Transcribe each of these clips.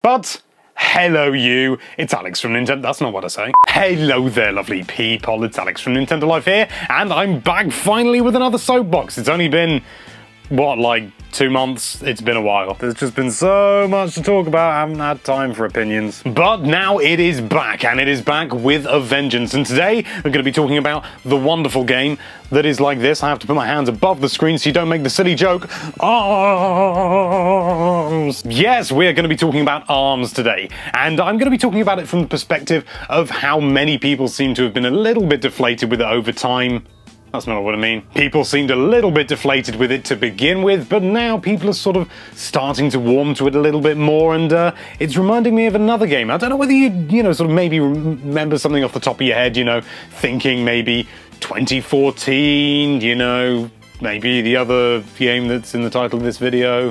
But hello you, it's Alex from Nintendo. That's not what I say. Hello there lovely people, it's Alex from Nintendo Life here, and I'm back finally with another Soapbox. It's only been, what, like 2 months? It's been a while. There's just been so much to talk about, I haven't had time for opinions. But now it is back, and it is back with a vengeance. And today, we're going to be talking about the wonderful game that is like this. I have to put my hands above the screen so you don't make the silly joke. ARMS! Yes, we're going to be talking about ARMS today. And I'm going to be talking about it from the perspective of how many people seem to have been a little bit deflated with it over time. That's not what I mean. People seemed a little bit deflated with it to begin with, but now people are sort of starting to warm to it a little bit more, and it's reminding me of another game. I don't know whether you know, sort of maybe remember something off the top of your head, you know, thinking maybe 2014, you know, maybe the other game that's in the title of this video.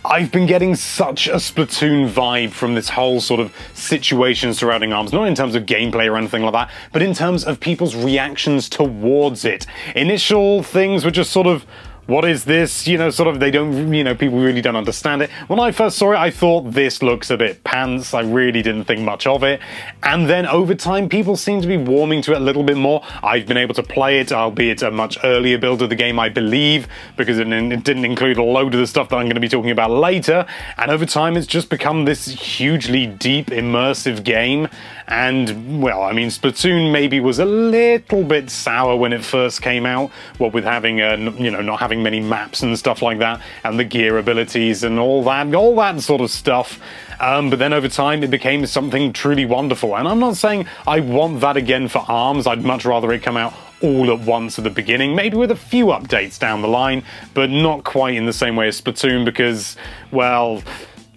I've been getting such a Splatoon vibe from this whole sort of situation surrounding ARMS, not in terms of gameplay or anything like that, but in terms of people's reactions towards it. Initial things were just sort of, what is this? You know, sort of, they don't, you know, people really don't understand it. When I first saw it, I thought this looks a bit pants. I really didn't think much of it. And then over time, people seem to be warming to it a little bit more. I've been able to play it, albeit a much earlier build of the game, I believe, because it didn't include a load of the stuff that I'm going to be talking about later. And over time, it's just become this hugely deep, immersive game. And, well, I mean, Splatoon maybe was a little bit sour when it first came out, what with having, you know, not having many maps and stuff like that, and the gear abilities and all that sort of stuff. But then over time, it became something truly wonderful. And I'm not saying I want that again for ARMS. I'd much rather it come out all at once at the beginning, maybe with a few updates down the line, but not quite in the same way as Splatoon because, well,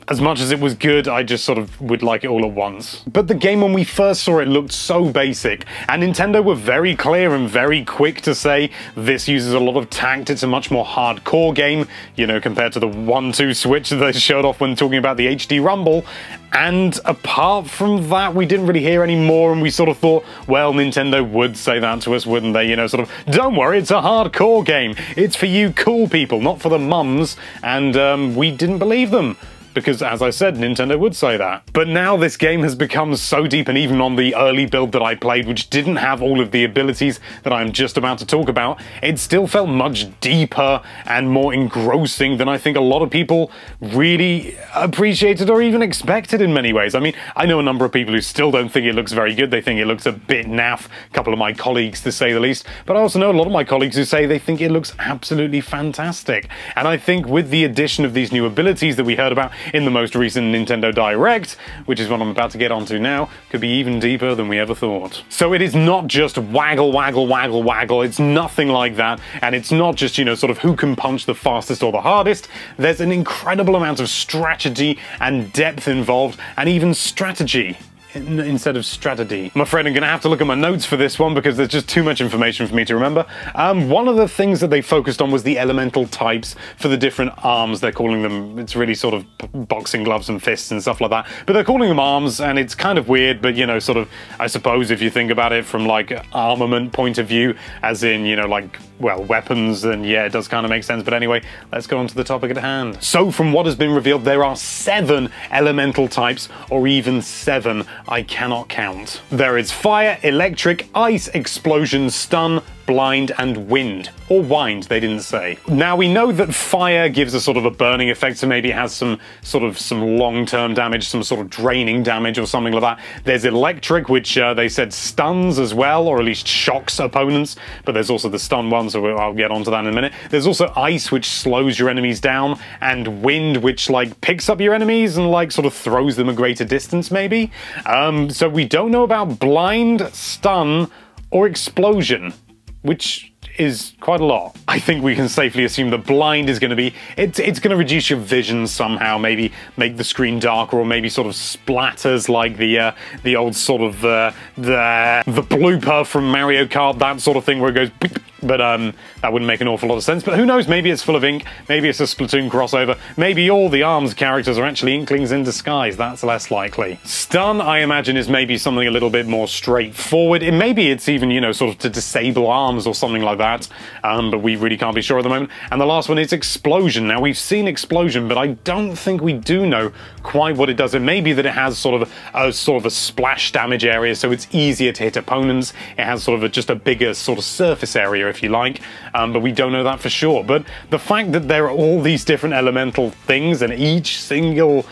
as much as it was good, I just sort of would like it all at once. But the game, when we first saw it, looked so basic, and Nintendo were very clear and very quick to say this uses a lot of tact, it's a much more hardcore game, you know, compared to the 1-2 switch that they showed off when talking about the HD Rumble. And apart from that, we didn't really hear any more, and we sort of thought, well, Nintendo would say that to us, wouldn't they? You know, sort of, don't worry, it's a hardcore game. It's for you cool people, not for the mums. And we didn't believe them. Because, as I said, Nintendo would say that. But now this game has become so deep, and even on the early build that I played, which didn't have all of the abilities that I'm just about to talk about, it still felt much deeper and more engrossing than I think a lot of people really appreciated or even expected in many ways. I mean, I know a number of people who still don't think it looks very good. They think it looks a bit naff, a couple of my colleagues to say the least, but I also know a lot of my colleagues who say they think it looks absolutely fantastic. And I think with the addition of these new abilities that we heard about in the most recent Nintendo Direct, which is what I'm about to get onto now, could be even deeper than we ever thought. So it is not just waggle, waggle, waggle, waggle, it's nothing like that, and it's not just, you know, sort of who can punch the fastest or the hardest. There's an incredible amount of strategy and depth involved, and even strategy instead of strategy. I'm afraid I'm going to have to look at my notes for this one because there's just too much information for me to remember. One of the things that they focused on was the elemental types for the different arms. They're calling them, it's really sort of boxing gloves and fists and stuff like that, but they're calling them arms, and it's kind of weird, but, you know, sort of, I suppose if you think about it from like armament point of view, as in, you know, like, well, weapons, then yeah, it does kind of make sense. But anyway, let's go on to the topic at hand. So from what has been revealed, there are 7 elemental types, or even 7. I cannot count. There is fire, electric, ice, explosion, stun, blind, and wind. Or wind, they didn't say. Now, we know that fire gives a sort of a burning effect, so maybe it has some long-term damage, some sort of draining damage or something like that. There's electric, which they said stuns as well, or at least shocks opponents, but there's also the stun one, so I'll get onto that in a minute. There's also ice, which slows your enemies down, and wind, which, like, picks up your enemies and, like, sort of throws them a greater distance, maybe? So we don't know about blind, stun, or explosion, which is quite a lot. I think we can safely assume that blind is going to be, it's going to reduce your vision somehow, maybe make the screen darker, or maybe sort of splatters like the old sort of the blooper from Mario Kart, that sort of thing where it goes but that wouldn't make an awful lot of sense. But who knows, maybe it's full of ink, maybe it's a Splatoon crossover, maybe all the ARMS characters are actually Inklings in disguise. That's less likely. Stun, I imagine, is maybe something a little bit more straightforward. Maybe it's even, you know, sort of to disable arms or something like that, but we really can't be sure at the moment. And the last one is Explosion. Now, we've seen Explosion, but I don't think we do know quite what it does. It may be that it has sort of a splash damage area, so it's easier to hit opponents. It has sort of just a bigger sort of surface area, if you like, but we don't know that for sure. But the fact that there are all these different elemental things and each single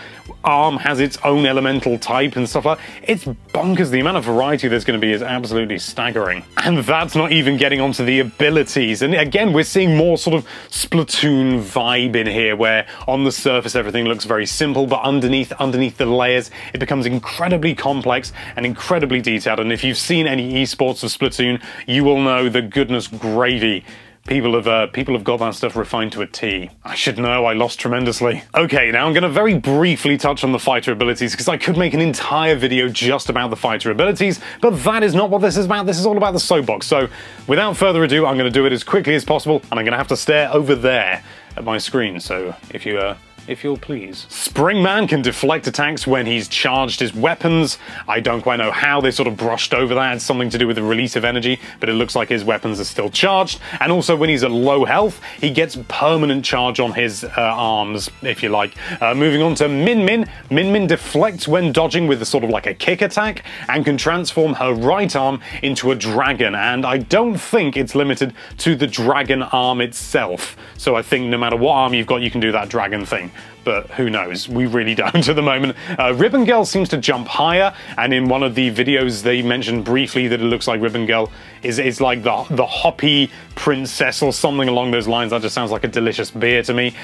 arm has its own elemental type and stuff like that, it's bonkers. The amount of variety there's going to be is absolutely staggering. And that's not even getting onto the abilities. And again, we're seeing more sort of Splatoon vibe in here, where on the surface everything looks very simple, but underneath the layers it becomes incredibly complex and incredibly detailed. And if you've seen any esports of Splatoon, you will know that, goodness gravy, people have got that stuff refined to a T. I should know, I lost tremendously. Okay, now I'm going to very briefly touch on the fighter abilities, because I could make an entire video just about the fighter abilities, but that is not what this is about. This is all about the Soapbox. So without further ado, I'm going to do it as quickly as possible, and I'm going to have to stare over there at my screen. So if you'll please. Springman can deflect attacks when he's charged his weapons. I don't quite know how they sort of brushed over that. It's something to do with the release of energy, but it looks like his weapons are still charged. And also when he's at low health, he gets permanent charge on his arms, if you like. Moving on to Min Min. Min Min deflects when dodging with a sort of like a kick attack and can transform her right arm into a dragon. And I don't think it's limited to the dragon arm itself. So I think no matter what arm you've got, you can do that dragon thing. But who knows? We really don't at the moment. Ribbon Girl seems to jump higher, and in one of the videos they mentioned briefly that it looks like Ribbon Girl is like the hoppy princess or something along those lines. That just sounds like a delicious beer to me.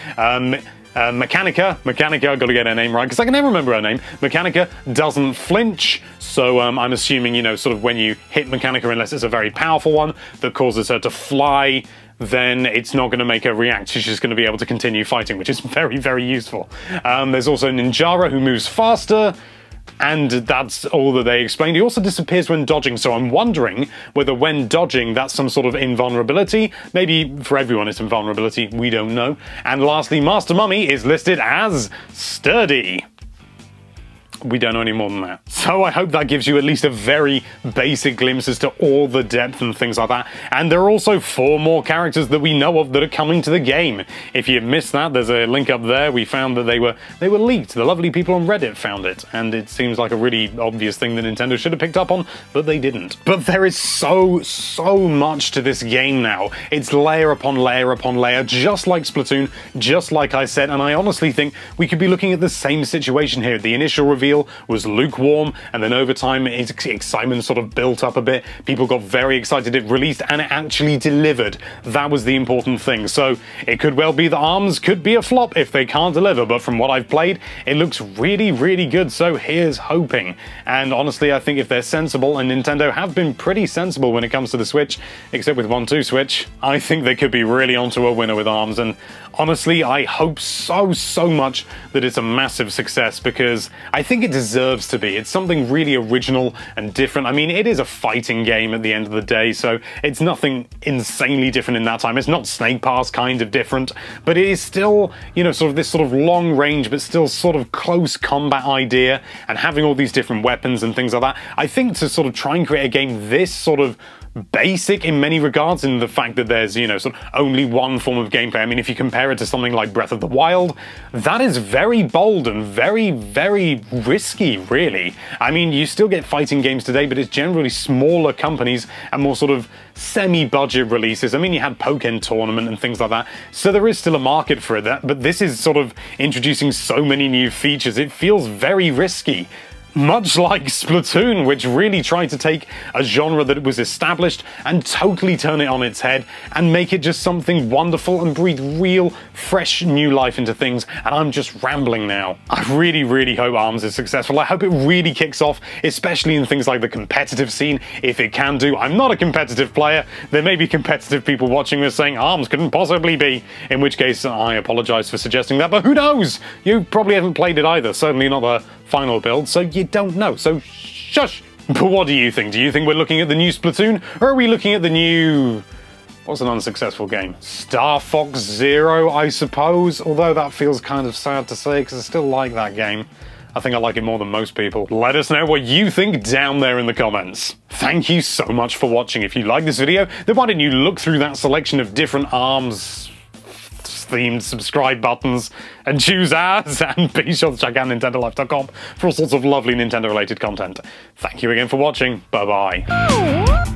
Mechanica, I've got to get her name right because I can never remember her name. Mechanica doesn't flinch, so I'm assuming, you know, sort of when you hit Mechanica, unless it's a very powerful one that causes her to fly, then it's not going to make her react. She's just going to be able to continue fighting, which is very, very useful. There's also Ninjara, who moves faster, and that's all that they explained. He also disappears when dodging, so I'm wondering whether when dodging that's some sort of invulnerability. Maybe for everyone it's invulnerability, we don't know. And lastly, Master Mummy is listed as sturdy. We don't know any more than that. So I hope that gives you at least a very basic glimpse as to all the depth and things like that. And there are also 4 more characters that we know of that are coming to the game. If you missed that, there's a link up there. We found that they were leaked. The lovely people on Reddit found it, and it seems like a really obvious thing that Nintendo should have picked up on, but they didn't. But there is so much to this game now. It's layer upon layer upon layer, just like Splatoon, just like I said, and I honestly think we could be looking at the same situation here. The initial reveal was lukewarm, and then over time excitement sort of built up a bit. People got very excited. It released and it actually delivered. That was the important thing. So it could well be that ARMS could be a flop if they can't deliver, but from what I've played, it looks really, really good. So here's hoping. And honestly, I think if they're sensible, and Nintendo have been pretty sensible when it comes to the Switch, except with 1-2 Switch, I think they could be really onto a winner with ARMS. And honestly, I hope so much that it's a massive success, because I think it deserves to be. It's something really original and different. I mean, it is a fighting game at the end of the day, so it's nothing insanely different in that time. It's not Snake Pass kind of different, but it is still, you know, sort of this sort of long range, but still sort of close combat idea, and having all these different weapons and things like that. I think to sort of try and create a game this sort of basic in many regards, in the fact that there's, you know, sort of only one form of gameplay. I mean, if you compare it to something like Breath of the Wild, that is very bold and very, very risky, really. I mean, you still get fighting games today, but it's generally smaller companies and more sort of semi-budget releases. I mean, you had Pokken Tournament and things like that, so there is still a market for it, but this is sort of introducing so many new features. It feels very risky. Much like Splatoon, which really tried to take a genre that was established and totally turn it on its head and make it just something wonderful and breathe real, fresh new life into things. And I'm just rambling now. I really, really hope ARMS is successful. I hope it really kicks off, especially in things like the competitive scene, if it can do. I'm not a competitive player. There may be competitive people watching this saying ARMS couldn't possibly be, in which case I apologize for suggesting that, but who knows? You probably haven't played it either, certainly not the final build, so you don't know, so shush! But what do you think? Do you think we're looking at the new Splatoon, or are we looking at the new What's an unsuccessful game? Star Fox Zero, I suppose, although that feels kind of sad to say because I still like that game. I think I like it more than most people. Let us know what you think down there in the comments. Thank you so much for watching. If you like this video, then why don't you look through that selection of different ARMS themed subscribe buttons and choose ours, and be sure to check out nintendolife.com for all sorts of lovely Nintendo related content. Thank you again for watching. Bye bye.